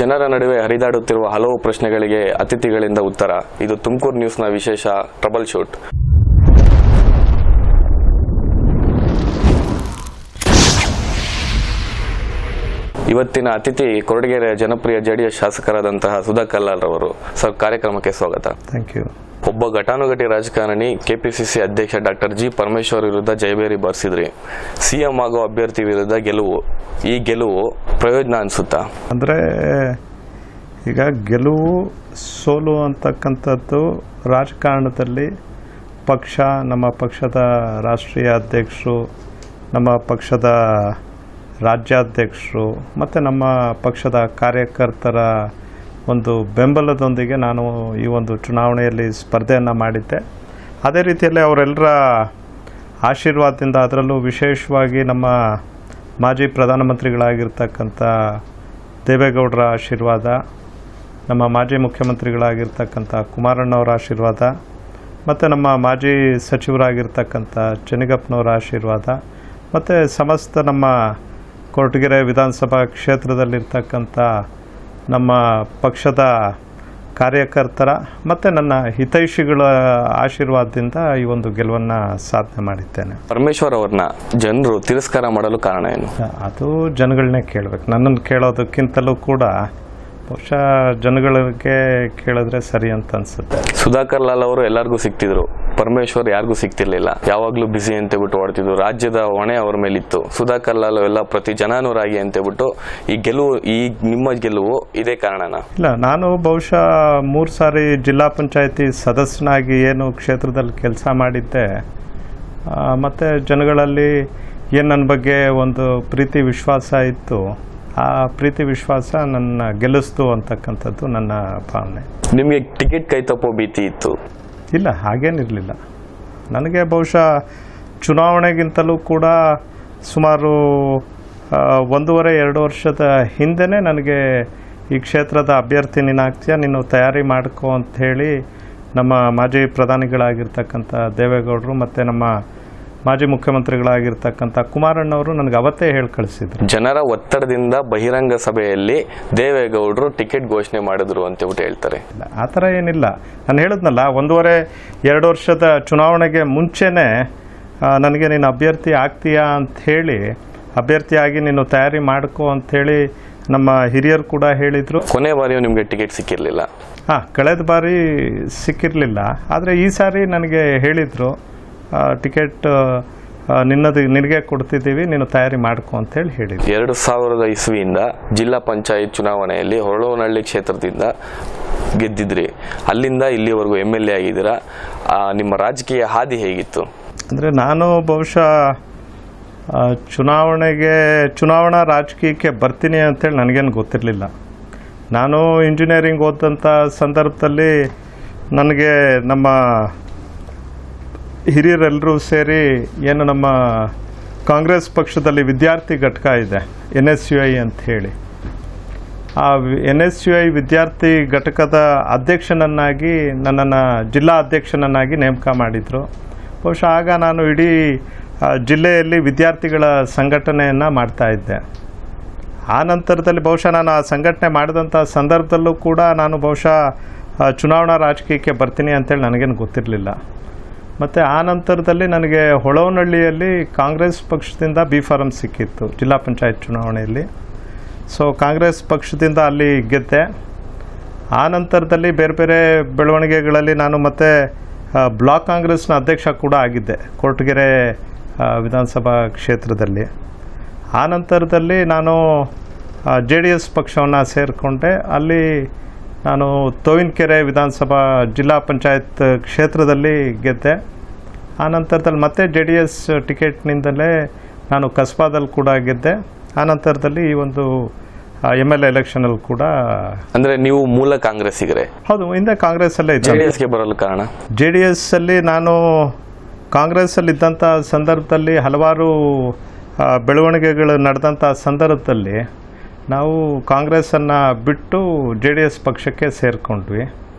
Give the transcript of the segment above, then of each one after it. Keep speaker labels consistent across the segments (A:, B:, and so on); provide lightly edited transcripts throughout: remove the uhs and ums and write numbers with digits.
A: ಜನರ ನಡುವೆ ಹರಿದಾಡುತ್ತಿರುವ ಹಲವು ಪ್ರಶ್ನೆಗಳಿಗೆ ಅತಿಥಿಗಳಿಂದ ಉತ್ತರ. ಇದು ತುಮಕೂರು ನ್ಯೂಸ್ನ ವಿಶೇಷ ಟ್ರಬಲ್ ಶೂಟ್. ಇವತ್ತಿನ ಅತಿಥಿ ಕೊರಟಗೆರೆಯ ಜನಪ್ರಿಯ ಜೆಡಿಎಸ್ ಶಾಸಕರಾದಂತಹ ಸುಧಾ ಕಲ್ಲಾಳ್ ಅವರು. ಸರ್, ಕಾರ್ಯಕ್ರಮಕ್ಕೆ ಸ್ವಾಗತ.
B: Thank you.
A: ಒಬ್ಬ ಘಟಾನುಘಟಿ ರಾಜಕಾರಣಿ ಕೆಪಿಸಿಸಿ ಅಧ್ಯಕ್ಷ ಡಾಕ್ಟರ್ ಜಿ ಪರಮೇಶ್ವರ್ ವಿರುದ್ಧ ಜಯಬೇರಿ ಬಾರಿಸಿದ್ರಿ. ಸಿಎಂ ಆಗೋ ಅಭ್ಯರ್ಥಿ ವಿರುದ್ಧ ಗೆಲುವು. ಈ ಗೆಲುವು ಪ್ರಯೋಜನ ಅನ್ಸುತ್ತಾ?
B: ಅಂದರೆ ಈಗ ಗೆಲುವು ಸೋಲು ಅಂತಕ್ಕಂಥದ್ದು ರಾಜಕಾರಣದಲ್ಲಿ ಪಕ್ಷ, ನಮ್ಮ ಪಕ್ಷದ ರಾಷ್ಟ್ರೀಯ ಅಧ್ಯಕ್ಷರು, ನಮ್ಮ ಪಕ್ಷದ ರಾಜ್ಯಾಧ್ಯಕ್ಷರು ಮತ್ತು ನಮ್ಮ ಪಕ್ಷದ ಕಾರ್ಯಕರ್ತರ ಒಂದು ಬೆಂಬಲದೊಂದಿಗೆ ನಾನು ಈ ಒಂದು ಚುನಾವಣೆಯಲ್ಲಿ ಸ್ಪರ್ಧೆಯನ್ನು ಮಾಡಿದ್ದೆ. ಅದೇ ರೀತಿಯಲ್ಲಿ ಅವರೆಲ್ಲರ ಆಶೀರ್ವಾದದಿಂದ, ಅದರಲ್ಲೂ ವಿಶೇಷವಾಗಿ ನಮ್ಮ ಮಾಜಿ ಪ್ರಧಾನಮಂತ್ರಿಗಳಾಗಿರ್ತಕ್ಕಂಥ ದೇವೇಗೌಡರ ಆಶೀರ್ವಾದ, ನಮ್ಮ ಮಾಜಿ ಮುಖ್ಯಮಂತ್ರಿಗಳಾಗಿರ್ತಕ್ಕಂಥ ಕುಮಾರಣ್ಣವರ ಆಶೀರ್ವಾದ ಮತ್ತು ನಮ್ಮ ಮಾಜಿ ಸಚಿವರಾಗಿರ್ತಕ್ಕಂಥ ಚೆನ್ನಗಪ್ಪನವರ ಆಶೀರ್ವಾದ ಮತ್ತು ಸಮಸ್ತ ನಮ್ಮ ಕೊರಟಗೆರೆ ವಿಧಾನಸಭಾ ಕ್ಷೇತ್ರದಲ್ಲಿರ್ತಕ್ಕಂಥ ನಮ್ಮ ಪಕ್ಷದ ಕಾರ್ಯಕರ್ತರ ಮತ್ತು ನನ್ನ ಹಿತೈಷಿಗಳ ಆಶೀರ್ವಾದದಿಂದ ಈ ಒಂದು ಗೆಲುವನ್ನು ಸಾಧನೆ ಮಾಡಿದ್ದೇನೆ.
A: ಪರಮೇಶ್ವರ್ ಅವ್ರನ್ನ ಜನರು ತಿರಸ್ಕಾರ ಮಾಡಲು ಕಾರಣ ಏನು?
B: ಅದು ಜನಗಳನ್ನೇ ಕೇಳಬೇಕು. ನನ್ನನ್ನು ಕೇಳೋದಕ್ಕಿಂತಲೂ ಕೂಡ ಬಹುಶಃ ಜನಗಳಿಗೆ ಕೇಳಿದ್ರೆ ಸರಿ ಅಂತ ಅನ್ಸುತ್ತೆ.
A: ಸುಧಾಕರ್ ಲಾಲ್ ಅವರು ಎಲ್ಲರಿಗೂ ಸಿಗ್ತಿದ್ರು, ಪರಮೇಶ್ವರ್ ಯಾರಿಗೂ ಸಿಗ್ತಿರ್ಲಿಲ್ಲ. ಯಾವಾಗ್ಲೂ ಬಿಸಿ ಅಂತ ಬಿಟ್ಟು ಓಡ್ತಿದ್ರು. ರಾಜ್ಯದ ಹೊಣೆ ಅವ್ರ ಮೇಲಿತ್ತು. ಸುಧಾಕರ್ ಲಾಲ್ ಎಲ್ಲ ಪ್ರತಿ ಜನಾನುರಾಗಿ ಅಂತ ಬಿಟ್ಟು ಈ ಗೆಲುವು, ಈ ನಿಮ್ಮ ಗೆಲುವು ಇದೇ ಕಾರಣನಾ?
B: ಇಲ್ಲ, ನಾನು ಬಹುಶಃ 3 ಸಾರಿ ಜಿಲ್ಲಾ ಪಂಚಾಯತಿ ಸದಸ್ಯನಾಗಿ ಏನು ಕ್ಷೇತ್ರದಲ್ಲಿ ಕೆಲಸ ಮಾಡಿದ್ದೆ, ಮತ್ತು ಜನಗಳಲ್ಲಿ ಏನು ನನ್ನ ಬಗ್ಗೆ ಒಂದು ಪ್ರೀತಿ ವಿಶ್ವಾಸ ಇತ್ತು, ಆ ಪ್ರೀತಿ ವಿಶ್ವಾಸ ನನ್ನ ಗೆಲ್ಲಿಸ್ತು ಅಂತಕ್ಕಂಥದ್ದು ನನ್ನ ಭಾವನೆ.
A: ನಿಮಗೆ ಟಿಕೆಟ್ ಕೈ ತಪ್ಪೋ ಭೀತಿ ಇತ್ತು?
B: ಇಲ್ಲ, ಹಾಗೇನಿರಲಿಲ್ಲ. ನನಗೆ ಬಹುಶಃ ಚುನಾವಣೆಗಿಂತಲೂ ಕೂಡ ಸುಮಾರು 1.5-2 ವರ್ಷದ ಹಿಂದೆನೇ ನನಗೆ ಈ ಕ್ಷೇತ್ರದ ಅಭ್ಯರ್ಥಿ ನೀನಾಗ್ತೀಯ, ನೀನು ತಯಾರಿ ಮಾಡ್ಕೋ ಅಂಥೇಳಿ ನಮ್ಮ ಮಾಜಿ ಪ್ರಧಾನಿಗಳಾಗಿರ್ತಕ್ಕಂಥ ದೇವೇಗೌಡರು ಮತ್ತು ನಮ್ಮ ಮಾಜಿ ಮುಖ್ಯಮಂತ್ರಿಗಳಾಗಿರ್ತಕ್ಕಂಥ ಕುಮಾರಣ್ಣವರು ನನಗೆ ಅವತ್ತೇ ಹೇಳಿ ಕಳಿಸಿದ್ರು.
A: ಜನರ ಒತ್ತಡದಿಂದ ಬಹಿರಂಗ ಸಭೆಯಲ್ಲಿ ದೇವೇಗೌಡರು ಟಿಕೆಟ್ ಘೋಷಣೆ ಮಾಡಿದ್ರು ಅಂತೇಳ್ಬಿಟ್ಟು ಹೇಳ್ತಾರೆ.
B: ಇಲ್ಲ, ಆ ಥರ ಏನಿಲ್ಲ. ನಾನು ಹೇಳಿದ್ನಲ್ಲ, 1.5-2 ವರ್ಷದ ಚುನಾವಣೆಗೆ ಮುಂಚೆನೇ ನನಗೆ ನೀನು ಅಭ್ಯರ್ಥಿ ಆಗ್ತೀಯಾ ಅಂಥೇಳಿ, ಅಭ್ಯರ್ಥಿಯಾಗಿ ನೀನು ತಯಾರಿ ಮಾಡ್ಕೋ ಅಂಥೇಳಿ ನಮ್ಮ ಹಿರಿಯರು ಕೂಡ ಹೇಳಿದರು.
A: ಕೊನೆ ಬಾರಿಯೂ ನಿಮಗೆ ಟಿಕೆಟ್ ಸಿಕ್ಕಿರಲಿಲ್ಲ?
B: ಕಳೆದ ಬಾರಿ ಸಿಕ್ಕಿರಲಿಲ್ಲ. ಆದರೆ ಈ ಸಾರಿ ನನಗೆ ಹೇಳಿದರು, ಟಿಕೆಟ್ ನಿನಗೆ ಕೊಡ್ತಿದ್ದೀವಿ, ನೀನು ತಯಾರಿ ಮಾಡ್ಕೊ ಅಂತೇಳಿ ಹೇಳಿದ್ವಿ.
A: 2000 ಇಸ್ವಿಯಿಂದ ಜಿಲ್ಲಾ ಪಂಚಾಯತ್ ಚುನಾವಣೆಯಲ್ಲಿ ಹೊಳವನಹಳ್ಳಿ ಕ್ಷೇತ್ರದಿಂದ ಗೆದ್ದಿದ್ರಿ. ಅಲ್ಲಿಂದ ಇಲ್ಲಿವರೆಗೂ MLA ಆಗಿದ್ದೀರಾ. ನಿಮ್ಮ ರಾಜಕೀಯ ಹಾದಿ ಹೇಗಿತ್ತು?
B: ಅಂದರೆ ನಾನು ಬಹುಶಃ ಚುನಾವಣಾ ರಾಜಕೀಯಕ್ಕೆ ಬರ್ತೀನಿ ಅಂತೇಳಿ ನನಗೇನು ಗೊತ್ತಿರಲಿಲ್ಲ. ನಾನು ಇಂಜಿನಿಯರಿಂಗ್ ಓದಂಥ ಸಂದರ್ಭದಲ್ಲಿ ನನಗೆ ನಮ್ಮ ಹಿರಿಯರೆಲ್ಲರೂ ಸೇರಿ ಏನು ನಮ್ಮ ಕಾಂಗ್ರೆಸ್ ಪಕ್ಷದಲ್ಲಿ ವಿದ್ಯಾರ್ಥಿ ಘಟಕ ಇದೆ, NSUI ಅಂತ ಹೇಳಿ, ಆ NSUI ವಿದ್ಯಾರ್ಥಿ ಘಟಕದ ಅಧ್ಯಕ್ಷನನ್ನಾಗಿ ನನ್ನನ್ನು ಜಿಲ್ಲಾ ಅಧ್ಯಕ್ಷನನ್ನಾಗಿ ನೇಮಕ ಮಾಡಿದರು. ಬಹುಶಃ ಆಗ ನಾನು ಇಡೀ ಜಿಲ್ಲೆಯಲ್ಲಿ ವಿದ್ಯಾರ್ಥಿಗಳ ಸಂಘಟನೆಯನ್ನು ಮಾಡ್ತಾಯಿದ್ದೆ. ಆ ನಂತರದಲ್ಲಿ ಬಹುಶಃ ನಾನು ಆ ಸಂಘಟನೆ ಮಾಡಿದಂಥ ಸಂದರ್ಭದಲ್ಲೂ ಕೂಡ ನಾನು ಬಹುಶಃ ಚುನಾವಣಾ ರಾಜಕೀಯಕ್ಕೆ ಬರ್ತೀನಿ ಅಂತೇಳಿ ನನಗೇನು ಗೊತ್ತಿರಲಿಲ್ಲ. ಮತ್ತು ಆ ನಂತರದಲ್ಲಿ ನನಗೆ ಹೊಳವನಹಳ್ಳಿಯಲ್ಲಿ ಕಾಂಗ್ರೆಸ್ ಪಕ್ಷದಿಂದ B.Pharm ಸಿಕ್ಕಿತ್ತು ಜಿಲ್ಲಾ ಪಂಚಾಯತ್ ಚುನಾವಣೆಯಲ್ಲಿ. ಸೊ ಕಾಂಗ್ರೆಸ್ ಪಕ್ಷದಿಂದ ಅಲ್ಲಿ ಗೆದ್ದೆ. ಆ ನಂತರದಲ್ಲಿ ಬೇರೆ ಬೇರೆ ಬೆಳವಣಿಗೆಗಳಲ್ಲಿ ನಾನು ಮತ್ತೆ ಬ್ಲಾಕ್ ಕಾಂಗ್ರೆಸ್ನ ಅಧ್ಯಕ್ಷ ಕೂಡ ಆಗಿದ್ದೆ ಕೊರಟಗೆರೆ ವಿಧಾನಸಭಾ ಕ್ಷೇತ್ರದಲ್ಲಿ. ಆ ನಂತರದಲ್ಲಿ ನಾನು JDS ಪಕ್ಷವನ್ನು ಸೇರಿಕೊಂಡೆ. ಅಲ್ಲಿ ನಾನು ತೋವಿನಕೆರೆ ವಿಧಾನಸಭಾ ಜಿಲ್ಲಾ ಪಂಚಾಯತ್ ಕ್ಷೇತ್ರದಲ್ಲಿ ಗೆದ್ದೆ. ಆ ನಂತರದಲ್ಲಿ ಮತ್ತೆ JDS ಟಿಕೆಟ್ನಿಂದಲೇ ನಾನು ಕಸ್ಬಾದಲ್ಲಿ ಕೂಡ ಗೆದ್ದೆ. ಆ ನಂತರದಲ್ಲಿ ಈ ಒಂದು MLA ಎಲೆಕ್ಷನಲ್ಲಿ ಕೂಡ.
A: ಅಂದರೆ ನೀವು ಮೂಲ ಕಾಂಗ್ರೆಸ್ಸಿಗರೇ?
B: ಹೌದು, ಹಿಂದೆ ಕಾಂಗ್ರೆಸ್ಸಲ್ಲೇ ಇದ್ದೆ.
A: JDSಗೆ ಬರಲು ಕಾರಣ?
B: JDSಲ್ಲಿ ನಾನು ಕಾಂಗ್ರೆಸ್ಸಲ್ಲಿದ್ದಂಥ ಸಂದರ್ಭದಲ್ಲಿ ಹಲವಾರು ಬೆಳವಣಿಗೆಗಳು ನಡೆದಂಥ ಸಂದರ್ಭದಲ್ಲಿ ನಾವು ಕಾಂಗ್ರೆಸ್ಸನ್ನು ಬಿಟ್ಟು JDS ಪಕ್ಷಕ್ಕೆ ಸೇರಿಕೊಂಡ್ವಿ.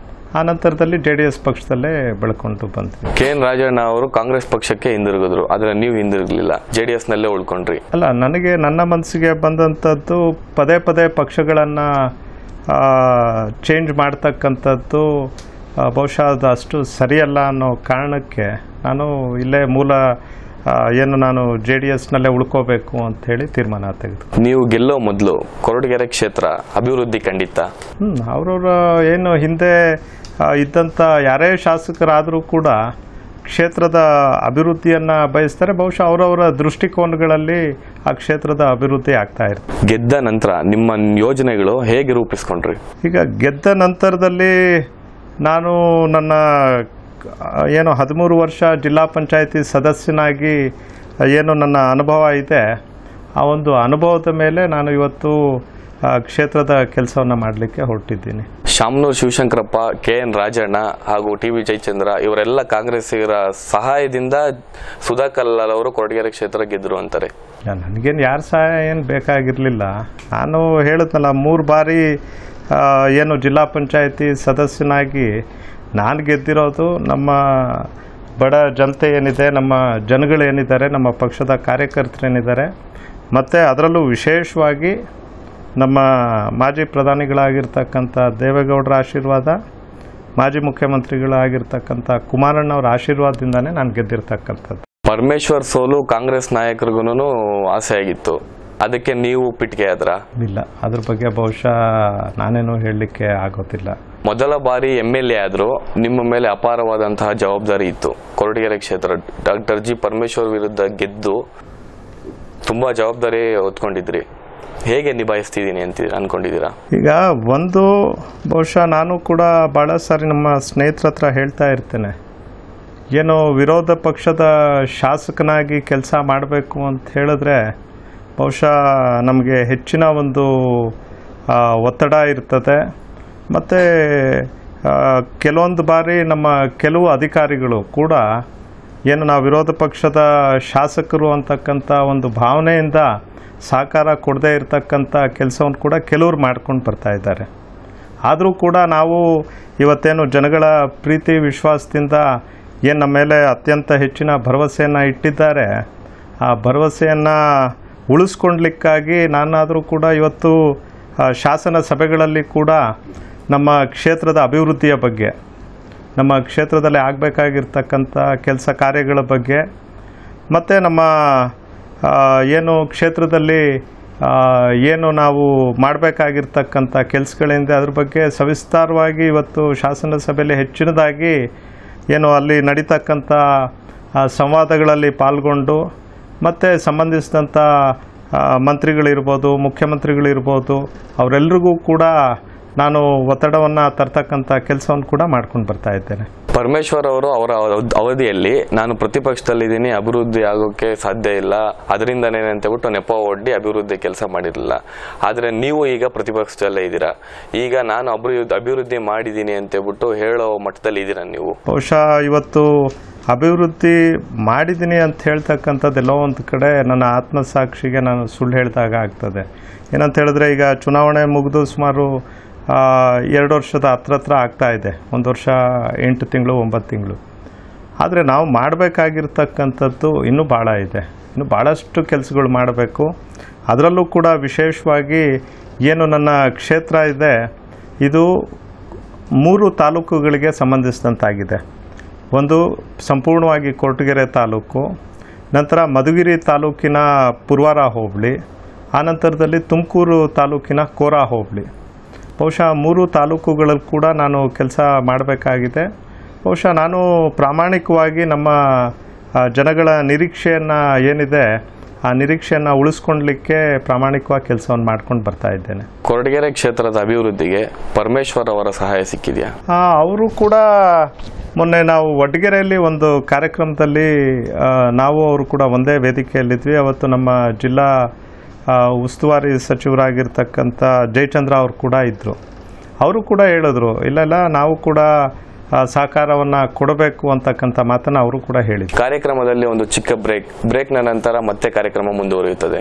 B: ಆ ನಂತರದಲ್ಲಿ JDS ಪಕ್ಷದಲ್ಲೇ ಬೆಳ್ಕೊಂಡು ಬಂದ್ವಿ.
A: KN ರಾಜಣ್ಣ ಅವರು ಕಾಂಗ್ರೆಸ್ ಪಕ್ಷಕ್ಕೆ ಹಿಂದಿರುಗಿದ್ರು, ಆದರೆ ನೀವು ಹಿಂದಿರುಗಲಿಲ್ಲ, JDSನಲ್ಲೇ ಉಳ್ಕೊಂಡ್ರಿ.
B: ಅಲ್ಲ, ನನಗೆ ನನ್ನ ಮನಸ್ಸಿಗೆ ಬಂದಂಥದ್ದು ಪದೇ ಪದೇ ಪಕ್ಷಗಳನ್ನು ಚೇಂಜ್ ಮಾಡ್ತಕ್ಕಂಥದ್ದು ಬಹುಶಃ ಅದು ಅಷ್ಟು ಸರಿಯಲ್ಲ ಅನ್ನೋ ಕಾರಣಕ್ಕೆ ನಾನು ಇಲ್ಲೇ ಏನು ನಾನು JDSನಲ್ಲೇ ಉಳ್ಕೋಬೇಕು ಅಂಥೇಳಿ ತೀರ್ಮಾನ ತೆಗೆದು.
A: ನೀವು ಗೆಲ್ಲೋ ಮೊದಲು ಕೊರಟಗೆರೆ ಕ್ಷೇತ್ರ ಅಭಿವೃದ್ಧಿ ಖಂಡಿತ
B: ಅವರವರ ಏನು ಹಿಂದೆ ಇದ್ದಂಥ ಯಾರೇ ಶಾಸಕರಾದರೂ ಕೂಡ ಕ್ಷೇತ್ರದ ಅಭಿವೃದ್ಧಿಯನ್ನು ಬಯಸ್ತಾರೆ. ಬಹುಶಃ ಅವರವರ ದೃಷ್ಟಿಕೋನಗಳಲ್ಲಿ ಆ ಕ್ಷೇತ್ರದ ಅಭಿವೃದ್ಧಿ ಆಗ್ತಾ ಇರ್ತದೆ.
A: ಗೆದ್ದ ನಂತರ ನಿಮ್ಮ ಯೋಜನೆಗಳು ಹೇಗೆ ರೂಪಿಸ್ಕೊಂಡ್ರಿ?
B: ಈಗ ಗೆದ್ದ ನಂತರದಲ್ಲಿ ನಾನು ನನ್ನ 13 ವರ್ಷ ಜಿಲ್ಲಾ ಪಂಚಾಯತಿ ಸದಸ್ಯನಾಗಿ ಏನು ನನ್ನ ಅನುಭವ ಇದೆ, ಆ ಒಂದು ಅನುಭವದ ಮೇಲೆ ನಾನು ಇವತ್ತು ಕ್ಷೇತ್ರದ ಕೆಲಸವನ್ನು ಮಾಡಲಿಕ್ಕೆ ಹೊರಟಿದ್ದೀನಿ.
A: ಶಾಮನೂರು ಶಿವಶಂಕರಪ್ಪ, KN ರಾಜಣ್ಣ ಹಾಗೂ TB ಜಯಚಂದ್ರ ಇವರೆಲ್ಲ ಕಾಂಗ್ರೆಸ್ಸಿಗರ ಸಹಾಯದಿಂದ ಸುಧಾಕರ್ ಲಾಲ್ ಅವರು ಕೊರಟಗೆರೆ ಕ್ಷೇತ್ರ ಗೆದ್ದರು ಅಂತಾರೆ.
B: ನನಗೇನು ಯಾರ ಸಹಾಯ ಏನು ಬೇಕಾಗಿರಲಿಲ್ಲ. ನಾನು ಹೇಳಿದ್ನಲ್ಲ, 3 ಬಾರಿ ಏನು ಜಿಲ್ಲಾ ಪಂಚಾಯತಿ ಸದಸ್ಯನಾಗಿ ನಾನು ಗೆದ್ದಿರೋದು ನಮ್ಮ ಬಡ ಜನತೆ ಏನಿದೆ, ನಮ್ಮ ಜನಗಳೇನಿದ್ದಾರೆ, ನಮ್ಮ ಪಕ್ಷದ ಕಾರ್ಯಕರ್ತರೇನಿದ್ದಾರೆ, ಮತ್ತು ಅದರಲ್ಲೂ ವಿಶೇಷವಾಗಿ ನಮ್ಮ ಮಾಜಿ ಪ್ರಧಾನಿಗಳಾಗಿರ್ತಕ್ಕಂಥ ದೇವೇಗೌಡರ ಆಶೀರ್ವಾದ, ಮಾಜಿ ಮುಖ್ಯಮಂತ್ರಿಗಳಾಗಿರ್ತಕ್ಕಂಥ ಕುಮಾರಣ್ಣವರ ಆಶೀರ್ವಾದದಿಂದನೇ ನಾನು ಗೆದ್ದಿರ್ತಕ್ಕಂಥದ್ದು.
A: ಪರಮೇಶ್ವರ್ ಸೋಲು ಕಾಂಗ್ರೆಸ್ ನಾಯಕರಿಗೂ ಆಸೆ ಆಗಿತ್ತು, ಅದಕ್ಕೆ ನೀವು ಪಿಟ್ಟಿಗೆ ಆದ್ರ?
B: ಇಲ್ಲ, ಅದ್ರ ಬಗ್ಗೆ ಬಹುಶಃ ನಾನೇನು ಹೇಳಲಿಕ್ಕೆ ಆಗೋದಿಲ್ಲ.
A: ಮೊದಲ ಬಾರಿ MLA ಆದರೂ ನಿಮ್ಮ ಮೇಲೆ ಅಪಾರವಾದಂತಹ ಜವಾಬ್ದಾರಿ ಇತ್ತು. ಕೊರಟಗೆರೆ ಕ್ಷೇತ್ರ ಡಾಕ್ಟರ್ G ಪರಮೇಶ್ವರ್ ವಿರುದ್ಧ ಗೆದ್ದು ತುಂಬಾ ಜವಾಬ್ದಾರಿ ಹೊತ್ಕೊಂಡಿದ್ರಿ. ಹೇಗೆ ನಿಭಾಯಿಸ್ತಿದ್ದೀನಿ ಅಂತ ಅನ್ಕೊಂಡಿದ್ದೀರಾ?
B: ಈಗ ಒಂದು ಬಹುಶಃ ನಾನು ಕೂಡ ಭಾಳ ಸಾರಿ ನಮ್ಮ ಸ್ನೇಹಿತರ ಹತ್ರ ಹೇಳ್ತಾ ಇರ್ತೇನೆ, ಏನು ವಿರೋಧ ಪಕ್ಷದ ಶಾಸಕನಾಗಿ ಕೆಲಸ ಮಾಡಬೇಕು ಅಂತ ಹೇಳಿದ್ರೆ ಬಹುಶಃ ನಮಗೆ ಹೆಚ್ಚಿನ ಒಂದು ಒತ್ತಡ ಇರ್ತದೆ. ಮತ್ತು ಕೆಲವೊಂದು ಬಾರಿ ನಮ್ಮ ಕೆಲವು ಅಧಿಕಾರಿಗಳು ಕೂಡ ಏನು ನಾವು ವಿರೋಧ ಪಕ್ಷದ ಶಾಸಕರು ಅಂತಕ್ಕಂಥ ಒಂದು ಭಾವನೆಯಿಂದ ಸಹಕಾರ ಕೊಡದೇ ಇರತಕ್ಕಂಥ ಕೆಲಸವನ್ನು ಕೂಡ ಕೆಲವರು ಮಾಡ್ಕೊಂಡು ಬರ್ತಾ ಇದ್ದಾರೆ. ಆದರೂ ಕೂಡ ನಾವು ಇವತ್ತೇನು ಜನಗಳ ಪ್ರೀತಿ ವಿಶ್ವಾಸದಿಂದ ಏನು ನಮ್ಮ ಮೇಲೆ ಅತ್ಯಂತ ಹೆಚ್ಚಿನ ಭರವಸೆಯನ್ನು ಇಟ್ಟಿದ್ದಾರೆ, ಆ ಭರವಸೆಯನ್ನು ಉಳಿಸ್ಕೊಳ್ಲಿಕ್ಕಾಗಿ ನಾನಾದರೂ ಕೂಡ ಇವತ್ತು ಶಾಸನ ಸಭೆಗಳಲ್ಲಿ ಕೂಡ ನಮ್ಮ ಕ್ಷೇತ್ರದ ಅಭಿವೃದ್ಧಿಯ ಬಗ್ಗೆ, ನಮ್ಮ ಕ್ಷೇತ್ರದಲ್ಲಿ ಆಗಬೇಕಾಗಿರ್ತಕ್ಕಂಥ ಕೆಲಸ ಕಾರ್ಯಗಳ ಬಗ್ಗೆ, ಮತ್ತು ನಮ್ಮ ಏನು ಕ್ಷೇತ್ರದಲ್ಲಿ ಏನು ನಾವು ಮಾಡಬೇಕಾಗಿರ್ತಕ್ಕಂಥ ಕೆಲಸಗಳಿಂದ ಅದ್ರ ಬಗ್ಗೆ ಸವಿಸ್ತಾರವಾಗಿ ಇವತ್ತು ಶಾಸನ ಸಭೆಯಲ್ಲಿ ಹೆಚ್ಚಿನದಾಗಿ ಏನು ಅಲ್ಲಿ ನಡೀತಕ್ಕಂಥ ಸಂವಾದಗಳಲ್ಲಿ ಪಾಲ್ಗೊಂಡು, ಮತ್ತು ಸಂಬಂಧಿಸಿದಂಥ ಮಂತ್ರಿಗಳಿರ್ಬೋದು, ಮುಖ್ಯಮಂತ್ರಿಗಳಿರ್ಬೋದು, ಅವರೆಲ್ಲರಿಗೂ ಕೂಡ ನಾನು ಒತ್ತಡವನ್ನು ತರ್ತಕ್ಕಂಥ ಕೆಲಸವನ್ನು ಕೂಡ ಮಾಡ್ಕೊಂಡು ಬರ್ತಾ ಇದ್ದೇನೆ.
A: ಪರಮೇಶ್ವರ್ ಅವರು ಅವರ ಅವಧಿಯಲ್ಲಿ ನಾನು ಪ್ರತಿಪಕ್ಷದಲ್ಲಿದ್ದೀನಿ, ಅಭಿವೃದ್ಧಿ ಆಗೋಕ್ಕೆ ಸಾಧ್ಯ ಇಲ್ಲ, ಅದರಿಂದನೇ ಅಂತೇಳ್ಬಿಟ್ಟು ನೆಪ ಒಡ್ಡಿ ಅಭಿವೃದ್ಧಿ ಕೆಲಸ ಮಾಡಿರಲಿಲ್ಲ. ಆದರೆ ನೀವು ಈಗ ಪ್ರತಿಪಕ್ಷದಲ್ಲೇ ಇದ್ದೀರಾ. ಈಗ ನಾನು ಅಭಿವೃದ್ಧಿ ಮಾಡಿದ್ದೀನಿ ಅಂತೇಳ್ಬಿಟ್ಟು ಹೇಳೋ ಮಟ್ಟದಲ್ಲಿ ಇದ್ದೀರಾ ನೀವು?
B: ಬಹುಶಃ ಇವತ್ತು ಅಭಿವೃದ್ಧಿ ಮಾಡಿದ್ದೀನಿ ಅಂತ ಹೇಳ್ತಕ್ಕಂಥದ್ದೆಲ್ಲೋ ಒಂದು ಕಡೆ ನನ್ನ ಆತ್ಮಸಾಕ್ಷಿಗೆ ನಾನು ಸುಳ್ಳು ಹೇಳಿದಾಗ ಆಗ್ತದೆ. ಏನಂತ ಹೇಳಿದ್ರೆ, ಈಗ ಚುನಾವಣೆ ಮುಗಿದು ಸುಮಾರು 2 ವರ್ಷದ ಹತ್ರ ಆಗ್ತಾ ಇದೆ, 1 ವರ್ಷ 8 ತಿಂಗಳು 9 ತಿಂಗಳು. ಆದರೆ ನಾವು ಮಾಡಬೇಕಾಗಿರ್ತಕ್ಕಂಥದ್ದು ಇನ್ನೂ ಭಾಳ ಇದೆ, ಇನ್ನೂ ಭಾಳಷ್ಟು ಕೆಲಸಗಳು ಮಾಡಬೇಕು. ಅದರಲ್ಲೂ ಕೂಡ ವಿಶೇಷವಾಗಿ ಏನು ನನ್ನ ಕ್ಷೇತ್ರ ಇದೆ, ಇದು 3 ತಾಲೂಕುಗಳಿಗೆ ಸಂಬಂಧಿಸಿದಂತಾಗಿದೆ. ಒಂದು ಸಂಪೂರ್ಣವಾಗಿ ಕೊರಟಗೆರೆ ತಾಲೂಕು, ನಂತರ ಮಧುಗಿರಿ ತಾಲೂಕಿನ ಪುರವಾರ ಹೋಬಳಿ, ಆನಂತರದಲ್ಲಿ ತುಮಕೂರು ತಾಲೂಕಿನ ಕೋರಾ ಹೋಬಳಿ. ಬಹುಶಃ 3 ತಾಲೂಕುಗಳಲ್ಲಿ ಕೂಡ ನಾನು ಕೆಲಸ ಮಾಡಬೇಕಾಗಿದೆ. ಬಹುಶಃ ನಾನು ಪ್ರಾಮಾಣಿಕವಾಗಿ ನಮ್ಮ ಜನಗಳ ನಿರೀಕ್ಷೆಯನ್ನು ಏನಿದೆ ಆ ನಿರೀಕ್ಷೆಯನ್ನು ಉಳಿಸ್ಕೊಳ್ಲಿಕ್ಕೆ ಪ್ರಾಮಾಣಿಕವಾಗಿ ಕೆಲಸವನ್ನು ಮಾಡ್ಕೊಂಡು ಬರ್ತಾ ಇದ್ದೇನೆ.
A: ಕೊರಟಗೆರೆ ಕ್ಷೇತ್ರದ ಅಭಿವೃದ್ಧಿಗೆ ಪರಮೇಶ್ವರ್ ಅವರ ಸಹಾಯ ಸಿಕ್ಕಿದೆಯಾ?
B: ಅವರು ಕೂಡ ಮೊನ್ನೆ ನಾವು ವಡ್ಗೆರೆಯಲ್ಲಿ ಒಂದು ಕಾರ್ಯಕ್ರಮದಲ್ಲಿ ನಾವು ಅವರು ಕೂಡ ಒಂದೇ ವೇದಿಕೆಯಲ್ಲಿದ್ವಿ. ಅವತ್ತು ನಮ್ಮ ಜಿಲ್ಲಾ ಉಸ್ತುವಾರಿ ಸಚಿವರಾಗಿರ್ತಕ್ಕಂಥ ಜಯಚಂದ್ರ ಅವರು ಕೂಡ ಇದ್ದರು. ಅವರು ಕೂಡ ಹೇಳಿದ್ರು, ಇಲ್ಲ ನಾವು ಕೂಡ ಸಹಕಾರವನ್ನು ಕೊಡಬೇಕು ಅಂತಕ್ಕಂಥ ಮಾತನ್ನು ಅವರು ಕೂಡ ಹೇಳಿದ್ರು.
A: ಕಾರ್ಯಕ್ರಮದಲ್ಲಿ ಒಂದು ಚಿಕ್ಕ ಬ್ರೇಕ್ನ ನಂತರ ಮತ್ತೆ ಕಾರ್ಯಕ್ರಮ ಮುಂದುವರಿಯುತ್ತದೆ.